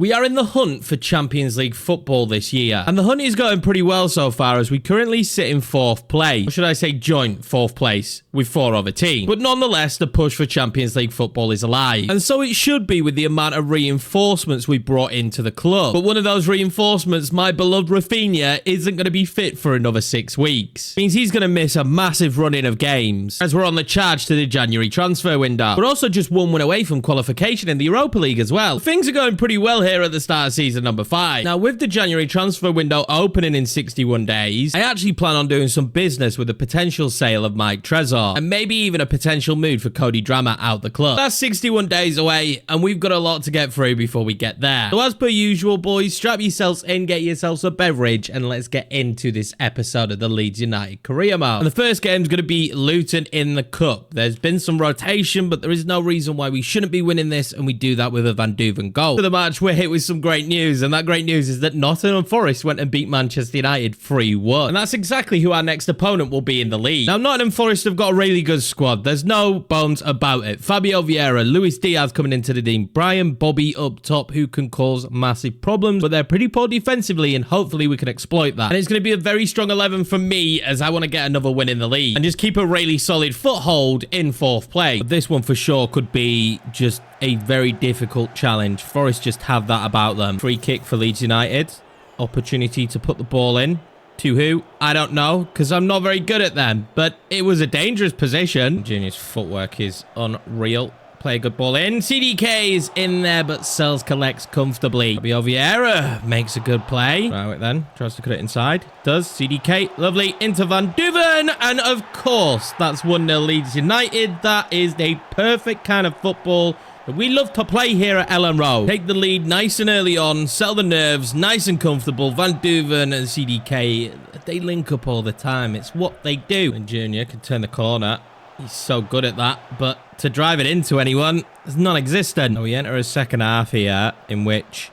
We are in the hunt for Champions League football this year, and the hunt is going pretty well so far as we currently sit in 4th place, or should I say joint 4th place with 4 other teams. But nonetheless, the push for Champions League football is alive, and so it should be with the amount of reinforcements we brought into the club. But one of those reinforcements, my beloved Rafinha, isn't going to be fit for another 6 weeks. It means he's going to miss a massive run-in of games, as we're on the charge to the January transfer window. We're also just 1 win away from qualification in the Europa League as well. Things are going pretty well here at the start of season number 5. Now, with the January transfer window opening in 61 days, I actually plan on doing some business with a potential sale of Mike Trezor, and maybe even a potential move for Cody Drammer out the club. That's 61 days away, and we've got a lot to get through before we get there. So as per usual, boys, strap yourselves in, get yourselves a beverage, and let's get into this episode of the Leeds United career mode. And the first game is going to be Luton in the Cup. There's been some rotation, but there is no reason why we shouldn't be winning this, and we do that with a Van Duven goal. For the match, we're hit with some great news, and that great news is that Nottingham Forest went and beat Manchester United 3-1. And that's exactly who our next opponent will be in the league. Now, Nottingham Forest have got a really good squad. There's no bones about it. Fabio Vieira, Luis Diaz coming into the team, Brian Bobby up top, who can cause massive problems, but they're pretty poor defensively, and hopefully we can exploit that. And it's going to be a very strong 11 for me, as I want to get another win in the league and just keep a really solid foothold in 4th place. But this one for sure could be just a very difficult challenge. Forest just have that about them. Free kick for Leeds United. Opportunity to put the ball in. To who? I don't know, because I'm not very good at them. But it was a dangerous position. Junior's footwork is unreal. Play a good ball in. CDK is in there, but Sells collects comfortably. Fabio Vieira makes a good play. Right then. Tries to cut it inside. Does. CDK. Lovely. Into Van Duven. And of course, that's 1-0 Leeds United. That is a perfect kind of football that we love to play here at Ellen Road. Take the lead nice and early on. Sell the nerves. Nice and comfortable. Van Duven and CDK, they link up all the time. It's what they do. And Junior can turn the corner. He's so good at that, but to drive it into anyone is non-existent. We enter a second half here in which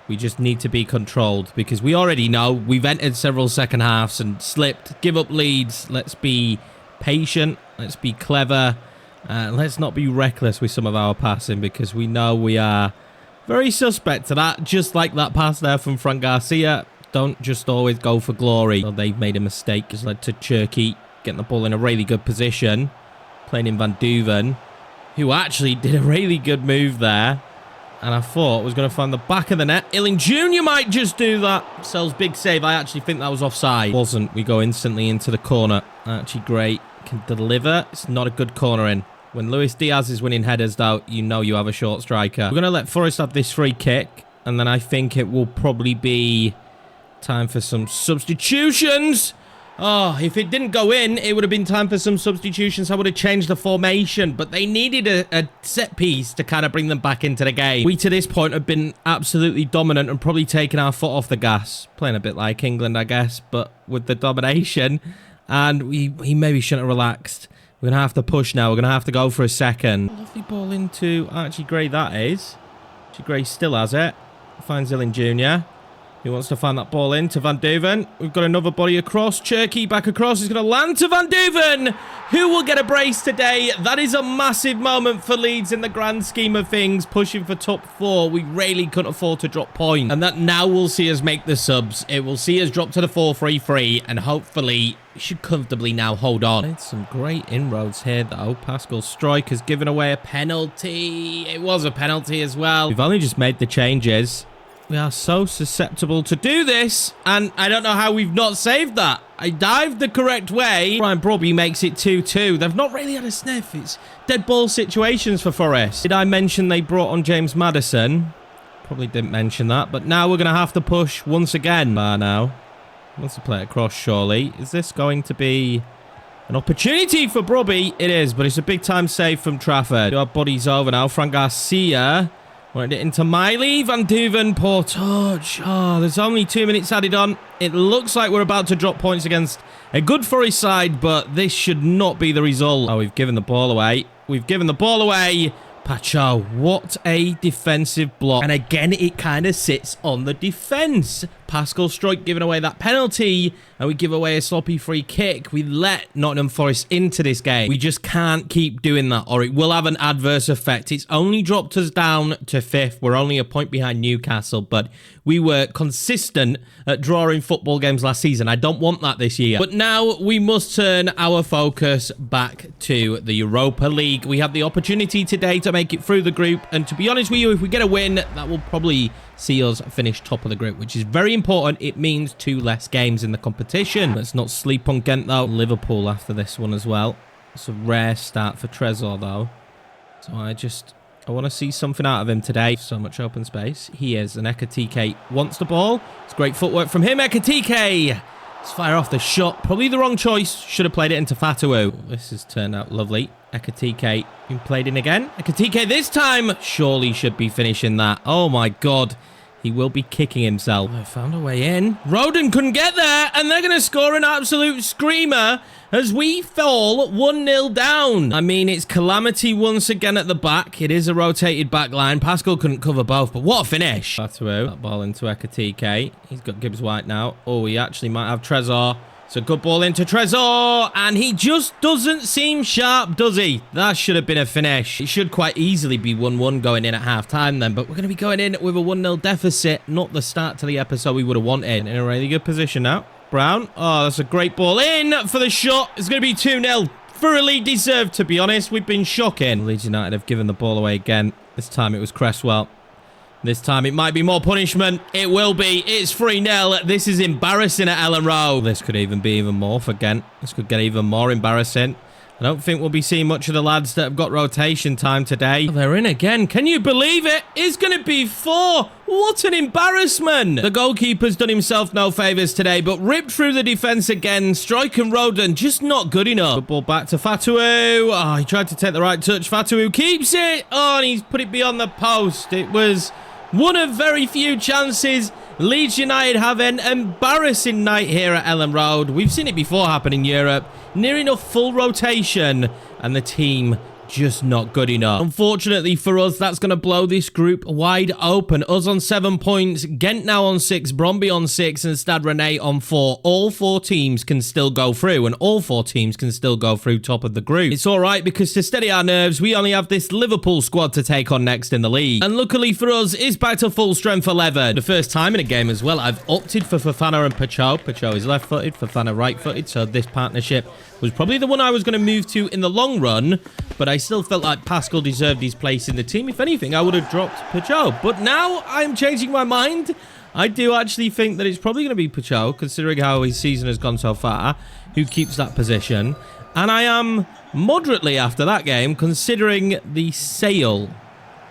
we just need to be controlled, because we already know we've entered several second halves and slipped, give up leads. Let's be patient. Let's be clever. Let's not be reckless with some of our passing, because we know we are very suspect to that. Just like that pass there from Frank Garcia. Don't just always go for glory. So they've made a mistake. Just led to Cherky getting the ball in a really good position. Playing in Van Duven, who actually did a really good move there, and I thought was going to find the back of the net. Illing Jr. might just do that. Sells big save. I actually think that was offside. Wasn't. We go instantly into the corner. Actually great. Can deliver. It's not a good corner in. When Luis Diaz is winning headers, though, you know you have a short striker. We're going to let Forest have this free kick, and then I think it will probably be time for some substitutions. Oh, if it didn't go in, it would have been time for some substitutions. I would have changed the formation, but they needed a set piece to kind of bring them back into the game. We, to this point, have been absolutely dominant and probably taken our foot off the gas. Playing a bit like England, I guess, but with the domination. And we maybe shouldn't have relaxed. We're going to have to push now. We're going to have to go for a second. Lovely ball into Archie Gray, that is. Archie Gray still has it. Finds Illing Jr. He wants to find that ball in to Van Duven. We've got another body across. Cherky back across. He's going to land to Van Duven, who will get a brace today. That is a massive moment for Leeds in the grand scheme of things. Pushing for top 4. We really couldn't afford to drop points. And that now will see us make the subs. It will see us drop to the 4-3-3. And hopefully, we should comfortably now hold on. Made some great inroads here, though. Pascal Struijk has given away a penalty. It was a penalty as well. We've only just made the changes. We are so susceptible to do this, and I don't know how we've not saved that. I dived the correct way. Brian Bobby makes it 2-2. They've not really had a sniff. It's dead ball situations for Forest. Did I mention they brought on James Maddison? Probably didn't mention that, but now we're going to have to push once again. Now wants to play it across, surely. Is this going to be an opportunity for Bobby? It is, but it's a big-time save from Trafford. Our bodies over now. Frank Garcia wanted it into Miley. Van Duven, poor touch. Oh, there's only 2 minutes added on. It looks like we're about to drop points against a good Forest side, but this should not be the result. Oh, we've given the ball away. We've given the ball away. Pacho, what a defensive block. And again, it kind of sits on the defense. Pascal Struijk giving away that penalty, and we give away a sloppy free kick. We let Nottingham Forest into this game. We just can't keep doing that, or it will have an adverse effect. It's only dropped us down to 5th. We're only a point behind Newcastle, but we were consistent at drawing football games last season. I don't want that this year. But now we must turn our focus back to the Europa League. We have the opportunity today to make it through the group, and to be honest with you, if we get a win, that will probably see us finish top of the group, which is very important. It means 2 less games in the competition. Let's not sleep on Ghent, though. Liverpool after this one as well. It's a rare start for Trezor, though. So I want to see something out of him today. So much open space. He is. And Ekatike wants the ball. It's great footwork from him. Ekatike! Let's fire off the shot. Probably the wrong choice. Should have played it into Fatawu. This has turned out lovely. Ekatike being played in again. Ekatike this time surely should be finishing that. Oh my god. He will be kicking himself. Oh, found a way in. Roden couldn't get there, and they're going to score an absolute screamer as we fall 1-0 down. I mean, it's calamity once again at the back. It is a rotated back line. Pascal couldn't cover both, but what a finish. Fatawu. That ball into Ekatike. He's got Gibbs White now. Oh, he actually might have Trezor. It's a good ball into Trezor, and he just doesn't seem sharp, does he? That should have been a finish. It should quite easily be 1-1 going in at half-time then, but we're going to be going in with a 1-0 deficit. Not the start to the episode we would have wanted. In a really good position now. Brown. Oh, that's a great ball in for the shot. It's going to be 2-0. Thoroughly deserved, to be honest. We've been shocking. Leeds United have given the ball away again. This time it was Cresswell. This time it might be more punishment. It will be. It's 3-0. This is embarrassing at Ellen Road. This could even be even more for Ghent. This could get even more embarrassing. I don't think we'll be seeing much of the lads that have got rotation time today. They're in again. Can you believe it? It's going to be 4. What an embarrassment. The goalkeeper's done himself no favours today, but ripped through the defence again. Struijk and Roden just not good enough. Good ball back to Fatawu. Oh, he tried to take the right touch. Fatawu keeps it. Oh, and he's put it beyond the post. It was one of very few chances Leeds United have an embarrassing night here at Ellen Road. We've seen it before happen in Europe. Near enough full rotation, and the team just not good enough. Unfortunately for us, that's going to blow this group wide open. Us on 7 points, Ghent now on 6, Bromby on 6, and Stade Rennais on 4. All 4 teams can still go through, and all 4 teams can still go through top of the group. It's all right, because to steady our nerves, we only have this Liverpool squad to take on next in the league. And luckily for us, it's back to full strength 11. The first time in a game as well, I've opted for Fofana and Pacho. Pacho is left-footed, Fofana right-footed, so this partnership was probably the one I was going to move to in the long run, but I still felt like Pascal deserved his place in the team. If anything, I would have dropped Pacho. But now I'm changing my mind. I do actually think that it's probably going to be Pacho, considering how his season has gone so far, who keeps that position. And I am moderately after that game, considering the sale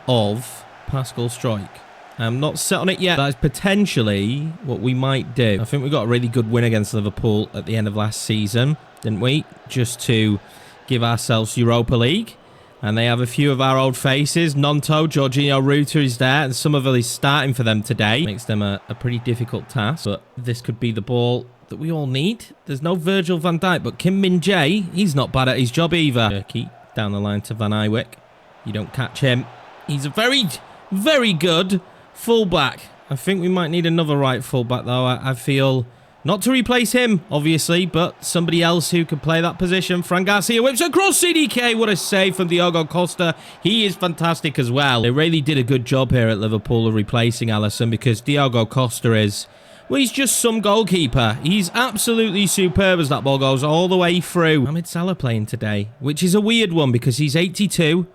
of Pascal Struijk. I'm not set on it yet. That is potentially what we might do. I think we got a really good win against Liverpool at the end of last season, didn't we? Just to give ourselves Europa League. And they have a few of our old faces. Nonto, Jorginho Ruta is there, and some of it is starting for them today. Makes them a pretty difficult task, but this could be the ball that we all need. There's no Virgil van Dijk, but Kim Min-jae, he's not bad at his job either. Turkey down the line to Van Eywick. You don't catch him. He's a very, very good fullback. I think we might need another right fullback, though. I feel... Not to replace him, obviously, but somebody else who could play that position. Fran Garcia whips across CDK. What a save from Diogo Costa. He is fantastic as well. They really did a good job here at Liverpool of replacing Alisson, because Diogo Costa is... Well, he's just some goalkeeper. He's absolutely superb as that ball goes all the way through. Mohamed Salah playing today, which is a weird one because he's 82.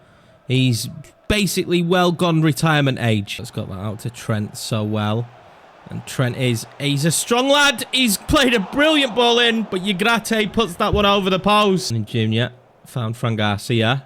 He's basically well gone retirement age. Let's got that out to Trent so well. And Trent he's a strong lad. He's played a brilliant ball in, but Yagrate puts that one over the post. And Junior found Fran Garcia.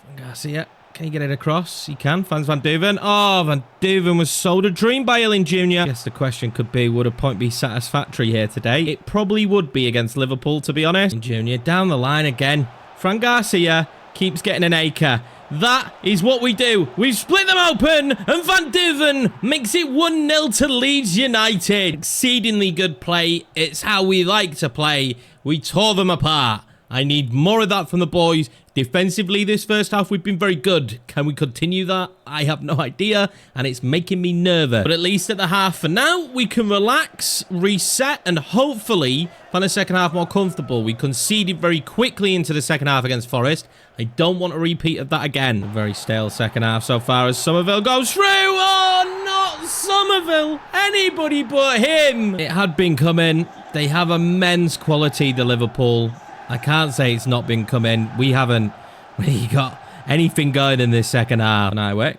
Fran Garcia, can he get it across? He can. Finds Van Duven. Oh, Van Duven was sold a dream by Ellen Junior. I guess the question could be, would a point be satisfactory here today? It probably would be against Liverpool, to be honest. And Junior down the line again. Fran Garcia keeps getting an acre. That is what we do. We've split them open, and Van Duven makes it 1-0 to Leeds United. Exceedingly good play. It's how we like to play. We tore them apart. I need more of that from the boys. Defensively, this first half, we've been very good. Can we continue that? I have no idea, and it's making me nervous. But at least at the half for now, we can relax, reset, and hopefully find the second half more comfortable. We conceded very quickly into the second half against Forest. I don't want a repeat of that again. A very stale second half so far as Somerville goes through. Oh, not Somerville. Anybody but him. It had been coming. They have immense quality, the Liverpool. I can't say it's not been coming. We haven't really got anything going in this second half. And are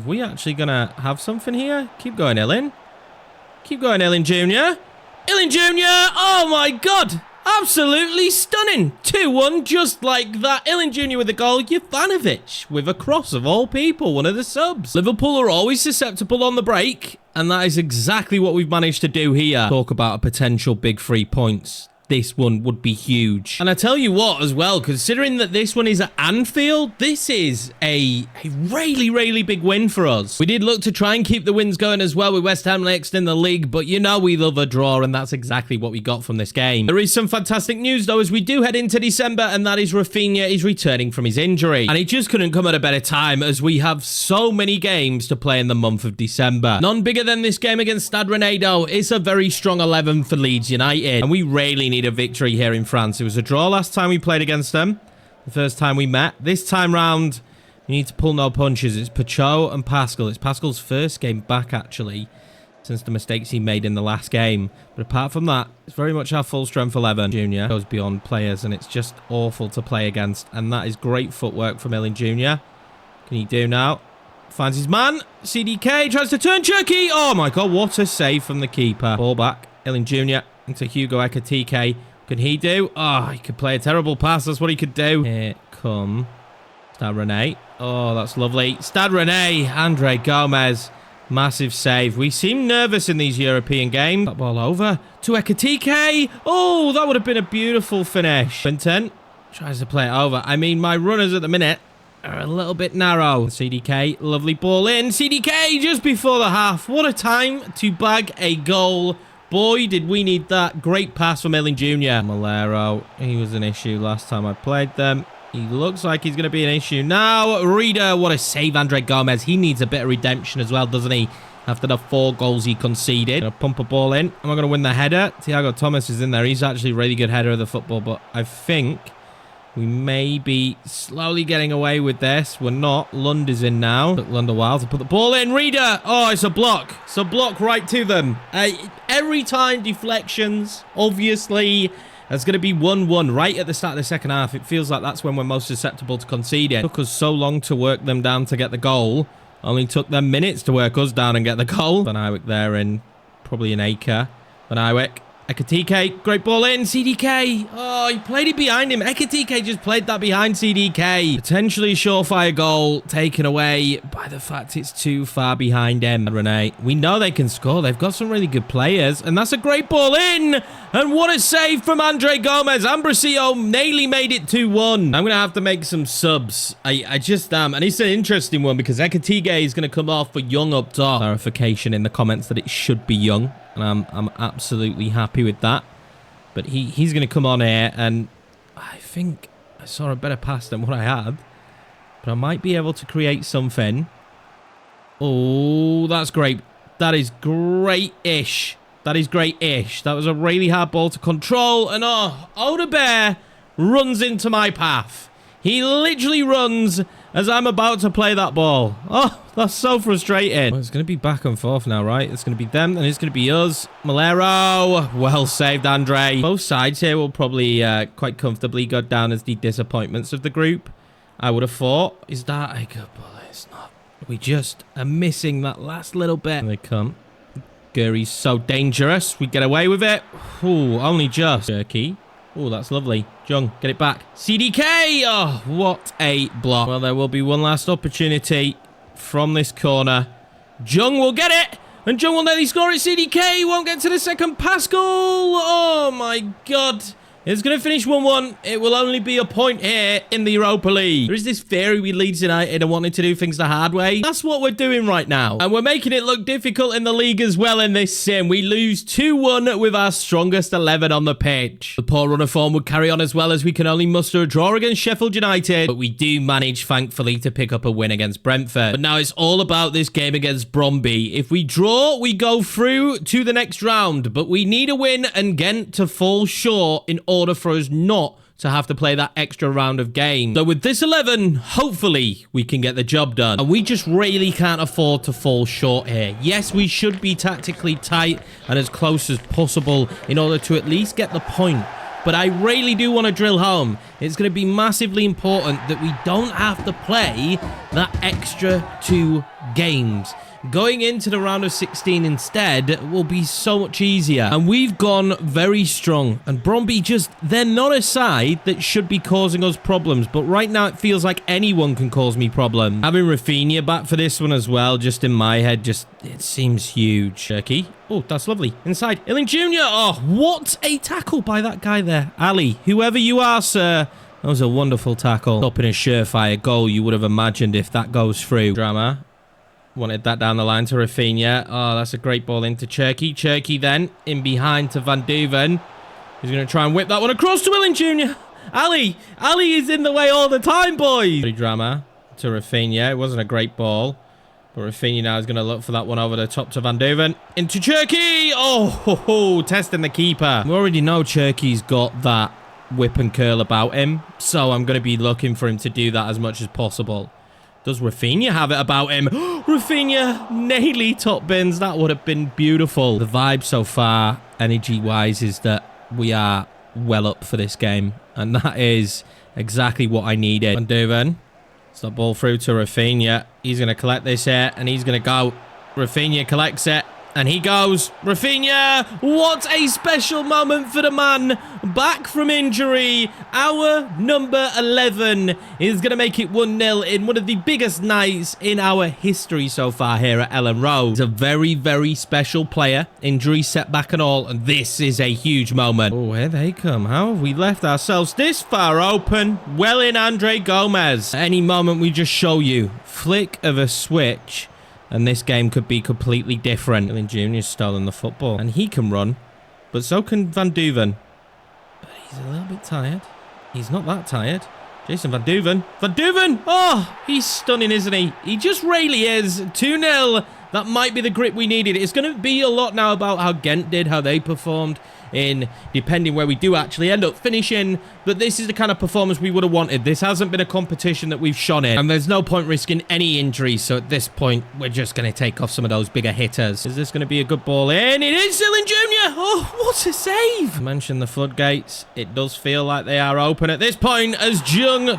we actually going to have something here? Keep going, Ilin. Keep going, Ilin Jr. Ilin Jr. Oh, my God. Absolutely stunning. 2-1 just like that. Ilin Jr. with the goal. Jovanovic with a cross of all people. One of the subs. Liverpool are always susceptible on the break. And that is exactly what we've managed to do here. Talk about a potential big 3 points. This one would be huge. And I tell you what as well, considering that this one is at Anfield, this is a really, really big win for us. We did look to try and keep the wins going as well with West Ham next in the league, but you know we love a draw, and that's exactly what we got from this game. There is some fantastic news though as we do head into December, and that is Rafinha is returning from his injury. And it just couldn't come at a better time as we have so many games to play in the month of December. None bigger than this game against Stade Rennais though. It's a very strong 11 for Leeds United, and we really need a victory here in France. It was a draw last time we played against them. The first time we met. This time round, you need to pull no punches. It's Pachot and Pascal. It's Pascal's first game back, actually, since the mistakes he made in the last game. But apart from that, it's very much our full strength 11. Junior goes beyond players, and it's just awful to play against. And that is great footwork from Ilin Jr. Can he do now? Finds his man. CDK tries to turn Cherky. Oh my God, what a save from the keeper. Ball back. Ilin Jr. into Hugo Ekitike. Can he do? Oh, he could play a terrible pass. That's what he could do. Here come Stade Rennais. Oh, that's lovely. Stade Rennais. Andre Gomez. Massive save. We seem nervous in these European games. That ball over to Ekitike. Oh, that would have been a beautiful finish. Quinten tries to play it over. I mean, my runners at the minute are a little bit narrow. CDK, lovely ball in. CDK just before the half. What a time to bag a goal. Boy, did we need that. Great pass from Ilin Jr. Malero, he was an issue last time I played them. He looks like he's going to be an issue now. Reader, what a save, Andre Gomez. He needs a bit of redemption as well, doesn't he? After the 4 goals he conceded. Gonna pump a ball in. Am I going to win the header? Thiago Thomas is in there. He's actually a really good header of the football, but I think we may be slowly getting away with this. We're not. Lund is in now. Took Lund a while to put the ball in. Reader. Oh, it's a block. It's a block right to them. Every time deflections, obviously, there's going to be 1-1 right at the start of the second half. It feels like that's when we're most susceptible to conceding. It took us so long to work them down to get the goal. Only took them minutes to work us down and get the goal. Van Eyck there in probably an acre. Van Eyck. Ekitike, great ball in. CDK. Oh, he played it behind him. Ekitike just played that behind CDK. Potentially surefire goal taken away by the fact it's too far behind him. Rennais, we know they can score. They've got some really good players. And that's a great ball in. And what a save from Andre Gomez. Ambrosio nearly made it 2-1. I'm going to have to make some subs. I just am. And it's an interesting one because Ekitike is going to come off for Young up top. Clarification in the comments that it should be Young. And I'm absolutely happy with that. But he's going to come on here, and I think I saw a better pass than what I had. But I might be able to create something. Oh, that's great. That is great-ish. That is great-ish. That was a really hard ball to control. And oh, Odebear runs into my path. He literally runs as I'm about to play that ball. Oh, that's so frustrating. Well, it's going to be back and forth now, right? It's going to be them, and it's going to be us. Malero. Well saved, Andre. Both sides here will probably quite comfortably go down as the disappointments of the group. I would have thought. Is that a good ball? It's not. We just are missing that last little bit. Here they come. Guri's so dangerous. We get away with it. Ooh, only just. Jerky. Oh, that's lovely. Jung, get it back. CDK! Oh, what a block. Well, there will be one last opportunity from this corner. Jung will get it! And Jung will nearly score it. CDK won't get to the second. Pascal! Oh, my God. It's going to finish 1-1. It will only be a point here in the Europa League. There is this theory with Leeds United and wanting to do things the hard way. That's what we're doing right now. And we're making it look difficult in the league as well in this sim. We lose 2-1 with our strongest 11 on the pitch. The poor run of form would carry on as well as we can only muster a draw against Sheffield United. But we do manage, thankfully, to pick up a win against Brentford. But now it's all about this game against Bromby. If we draw, we go through to the next round. But we need a win and Ghent to fall short in order for us not to have to play that extra round of games. So with this 11, hopefully we can get the job done. And we just really can't afford to fall short here. Yes, we should be tactically tight and as close as possible in order to at least get the point. But I really do want to drill home. It's going to be massively important that we don't have to play that extra 2 games. Going into the round of 16 instead will be so much easier. And we've gone very strong. And Bromby they're not a side that should be causing us problems. But right now it feels like anyone can cause me problems. Having Rafinha back for this one as well, just in my head, it seems huge. Turkey. Oh, that's lovely. Inside. Illing Jr. Oh, what a tackle by that guy there. Ali, whoever you are, sir. That was a wonderful tackle. Stopping a surefire goal you would have imagined if that goes through. Drama. Wanted that down the line to Rafinha. Oh, that's a great ball into Cherky. Cherky then in behind to Van Duven. He's going to try and whip that one across to Illing Jr. Ali is in the way all the time, boys. Drama to Rafinha. It wasn't a great ball. But Rafinha now is going to look for that one over the top to Van Duven. Into Cherky. Oh, testing the keeper. We already know Cherky's got that whip and curl about him. So I'm going to be looking for him to do that as much as possible. Does Rafinha have it about him? Rafinha, nearly top bins. That would have been beautiful. The vibe so far, energy-wise, is that we are well up for this game. And that is exactly what I needed. Van Duven. It's that ball through to Rafinha. He's going to collect this here, and he's going to go. Rafinha collects it. And he goes. Rafinha, what a special moment for the man. Back from injury. Our number 11 is going to make it 1-0 in one of the biggest nights in our history so far here at Ellen Road. He's a very, very special player. Injury, setback and all. And this is a huge moment. Oh, here they come. How have we left ourselves this far open? Well in Andre Gomez. At any moment we just show you. Flick of a switch. And this game could be completely different. Illing Jr.'s stolen the football. And he can run. But so can Van Duven. But he's a little bit tired. He's not that tired. Jason Van Duven. Van Duven! Oh, he's stunning, isn't he? He just really is. 2-0. That might be the grip we needed. It's going to be a lot now about how Ghent did, how they performed in, depending where we do actually end up finishing. But this is the kind of performance we would have wanted. This hasn't been a competition that we've shone in. And there's no point risking any injuries. So at this point, we're just going to take off some of those bigger hitters. Is this going to be a good ball in? It is Illing Jr. Oh, what a save. I mentioned the floodgates. It does feel like they are open at this point as Young.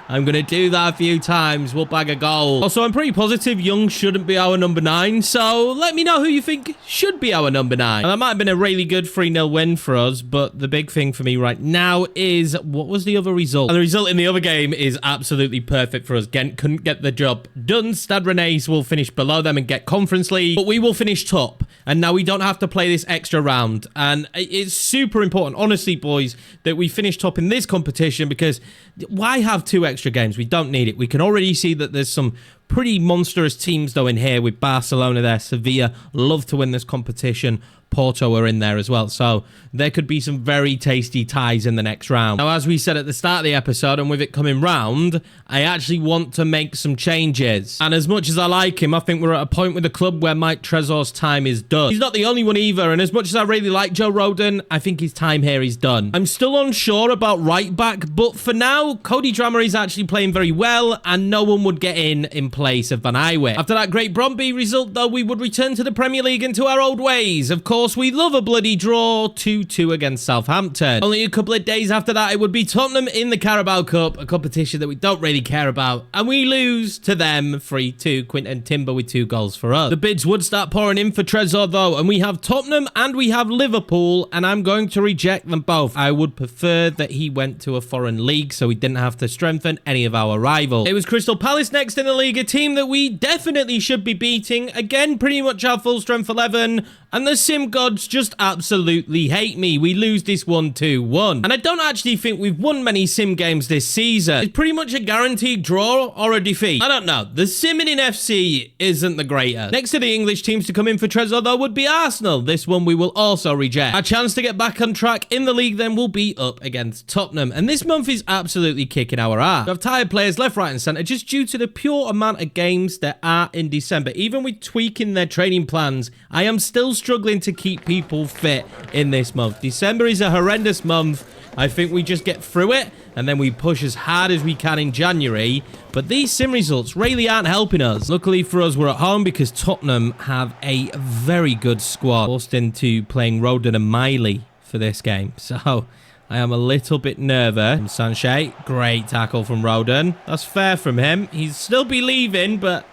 I'm going to do that a few times. We'll bag a goal. Also, I'm pretty positive Young shouldn't be our number 9. So let me know who you think should be our number 9. And that might have been a really good 3-0 win for us. But the big thing for me right now is, what was the other result? And the result in the other game is absolutely perfect for us. Ghent couldn't get the job done. Stade Rennais will finish below them and get Conference League. But we will finish top. And now we don't have to play this extra round. And it's super important, honestly, boys, that we finish top in this competition, because why have 2 extra games? We don't need it. We can already see that there's some pretty monstrous teams, though, in here with Barcelona there. Sevilla love to win this competition. Porto are in there as well. So there could be some very tasty ties in the next round. Now, as we said at the start of the episode, and with it coming round, I actually want to make some changes. And as much as I like him, I think we're at a point with the club where Mike Tresor's time is done. He's not the only one either. And as much as I really like Joe Rodon, I think his time here is done. I'm still unsure about right back, but for now, Cody Drammer is actually playing very well, and no one would get in place of Van Iwit. After that great Bromby result, though, we would return to the Premier League and to our old ways. Of course, we love a bloody draw. 2-2 against Southampton. Only a couple of days after that, it would be Tottenham in the Carabao Cup, a competition that we don't really care about, and we lose to them 3-2. Quinton Timber with 2 goals for us. The bids would start pouring in for Tresor, though, and we have Tottenham and we have Liverpool, and I'm going to reject them both. I would prefer that he went to a foreign league so we didn't have to strengthen any of our rivals. It was Crystal Palace next in the league, a team that we definitely should be beating. Again, pretty much our full strength 11. And the sim gods just absolutely hate me. We lose this 1-2-1. And I don't actually think we've won many sim games this season. It's pretty much a guaranteed draw or a defeat. I don't know. The simming in FC isn't the greatest. Next to the English teams to come in for Trezor, though, would be Arsenal. This one we will also reject. Our chance to get back on track in the league then will be up against Tottenham. And this month is absolutely kicking our ass. We have tired players left, right and centre just due to the pure amount of games there are in December. Even with tweaking their training plans, I am still struggling to keep people fit in this month. December is a horrendous month. I think we just get through it and then we push as hard as we can in January. But these sim results really aren't helping us. Luckily for us, we're at home because Tottenham have a very good squad. Forced into playing Roden and Miley for this game. So I am a little bit nervous. Sanchez, great tackle from Roden. That's fair from him. He'll still be leaving, but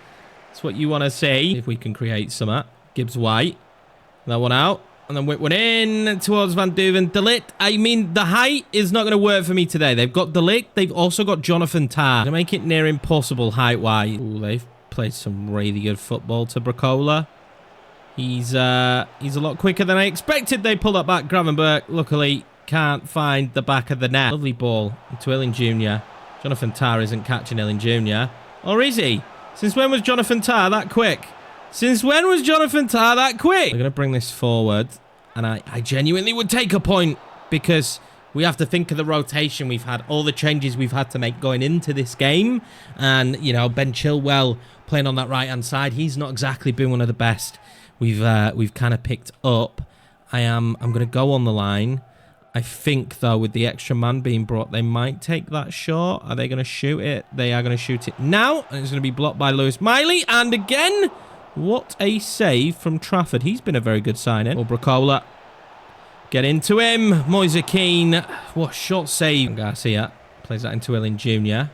that's what you want to see. If we can create some. Gibbs White. That one out. And then whip one in towards Van Duven. De Ligt. I mean, the height is not going to work for me today. They've got De Ligt. They've also got Jonathan Tah. They make it near impossible height-wise. Ooh, they've played some really good football to Bracola. He's a lot quicker than I expected. They pull that back. Gravenberg, luckily, can't find the back of the net. Lovely ball to Illing Jr. Jonathan Tah isn't catching Illing Jr. Or is he? Since when was Jonathan Tah that quick? Since when was Jonathan Tah that quick? We're going to bring this forward. And I genuinely would take a point because we have to think of the rotation we've had, all the changes we've had to make going into this game. And, you know, Ben Chilwell playing on that right-hand side, he's not exactly been one of the best we've kind of picked up. I'm going to go on the line. I think, though, with the extra man being brought, they might take that shot. Are they going to shoot it? They are going to shoot it now. And it's going to be blocked by Lewis Miley. And again, what a save from Trafford. He's been a very good signing. Or Bracola. Get into him. Moise Keane. What a shot save. Garcia plays that into Illing Jr.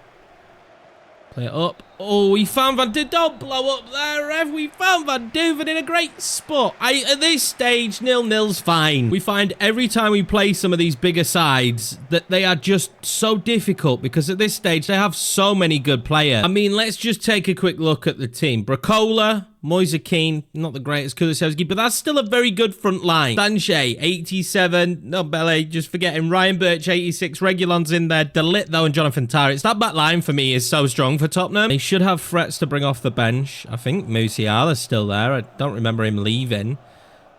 Play it up. Oh, we found Van Duven. Don't blow up there, Rev. We found Van Duven in a great spot. At this stage, 0-0's fine. We find every time we play some of these bigger sides that they are just so difficult because at this stage, they have so many good players. I mean, let's just take a quick look at the team. Bracola, Moise Keane, not the greatest Kulusevski, but that's still a very good front line. Sanchez, 87. No, Bele, just forgetting. Ryan Birch, 86. Reguilon's in there. De Ligt, though, and Jonathan Tah. It's that back line for me is so strong for Tottenham. They should have threats to bring off the bench. I think Musiala's still there. I don't remember him leaving.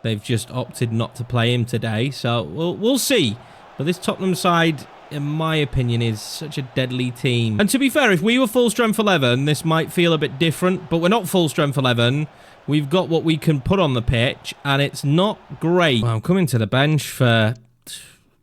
They've just opted not to play him today, so we'll see. But this Tottenham side, in my opinion, is such a deadly team. And to be fair, if we were full strength 11, this might feel a bit different, but we're not full strength 11. We've got what we can put on the pitch, and it's not great. Well, I'm coming to the bench for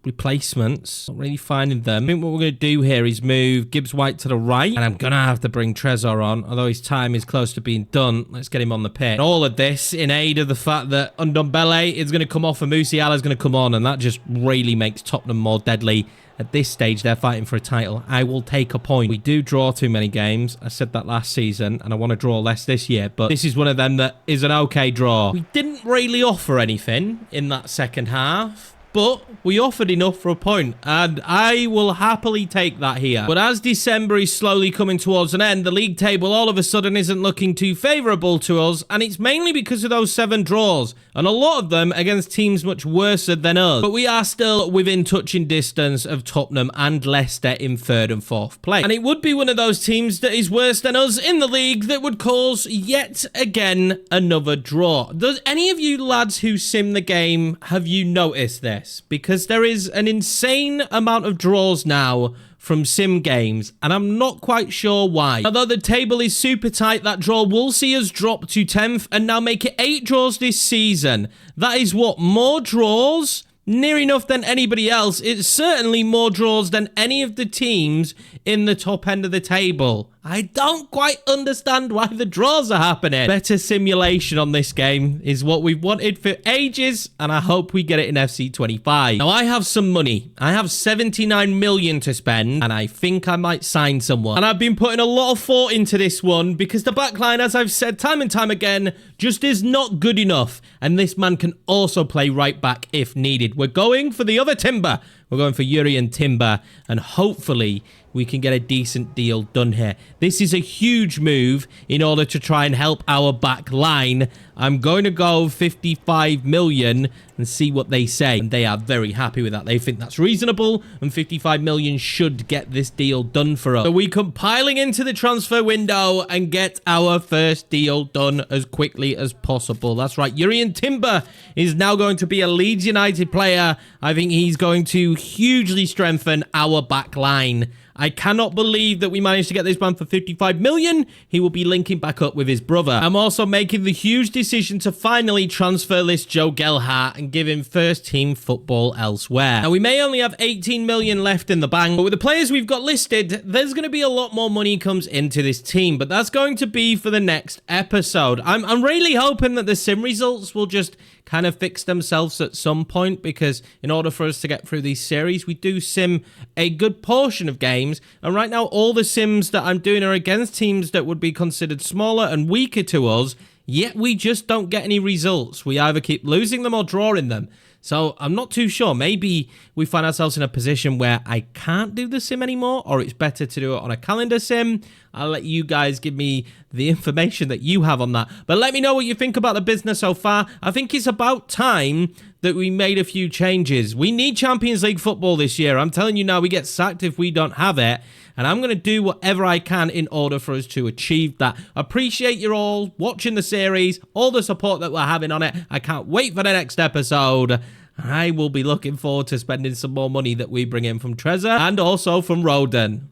replacements. Not really finding them. I think what we're going to do here is move Gibbs White to the right, and I'm going to have to bring Trezor on, although his time is close to being done. Let's get him on the pitch. And all of this in aid of the fact that Ndombele is going to come off and Musiala is going to come on, and that just really makes Tottenham more deadly. At this stage, they're fighting for a title. I will take a point. We do draw too many games. I said that last season, and I want to draw less this year, but this is one of them that is an okay draw. We didn't really offer anything in that second half, but we offered enough for a point, and I will happily take that here. But as December is slowly coming towards an end, the league table all of a sudden isn't looking too favourable to us, and it's mainly because of those 7 draws, and a lot of them against teams much worse than us. But we are still within touching distance of Tottenham and Leicester in 3rd and 4th place. And it would be one of those teams that is worse than us in the league that would cause yet again another draw. Does any of you lads who sim the game, have you noticed this? Because there is an insane amount of draws now from sim games, and I'm not quite sure why. Although the table is super tight, that draw will see us drop to 10th and now make it 8 draws this season. That is what, more draws? Near enough than anybody else. It's certainly more draws than any of the teams in the top end of the table. I don't quite understand why the draws are happening. Better simulation on this game is what we've wanted for ages, and I hope we get it in FC 25. Now, I have some money. I have 79 million to spend, and I think I might sign someone. And I've been putting a lot of thought into this one because the backline, as I've said time and time again, just is not good enough. And this man can also play right back if needed. We're going for the other timber. We're going for Yoriemann Timber, and hopefully we can get a decent deal done here. This is a huge move in order to try and help our back line. I'm going to go 55 million and see what they say. And they are very happy with that. They think that's reasonable, and 55 million should get this deal done for us. So we're compiling into the transfer window and get our first deal done as quickly as possible. That's right. Yoriemann Timber is now going to be a Leeds United player. I think he's going to hugely strengthen our back line. I cannot believe that we managed to get this man for 55 million. He will be linking back up with his brother. I'm also making the huge decision to finally transfer list Joe Gelhardt and give him first team football elsewhere. Now, we may only have 18 million left in the bank, but with the players we've got listed, there's going to be a lot more money comes into this team, but that's going to be for the next episode. I'm really hoping that the sim results will just kind of fix themselves at some point, because in order for us to get through these series, we do sim a good portion of games, and right now all the sims that I'm doing are against teams that would be considered smaller and weaker to us, yet we just don't get any results. We either keep losing them or drawing them. So I'm not too sure. Maybe we find ourselves in a position where I can't do the sim anymore, or it's better to do it on a calendar sim. I'll let you guys give me the information that you have on that. But let me know what you think about the business so far. I think it's about time that we made a few changes. We need Champions League football this year. I'm telling you now, we get sacked if we don't have it. And I'm going to do whatever I can in order for us to achieve that. Appreciate you all watching the series, all the support that we're having on it. I can't wait for the next episode. I will be looking forward to spending some more money that we bring in from Trezor and also from Roden.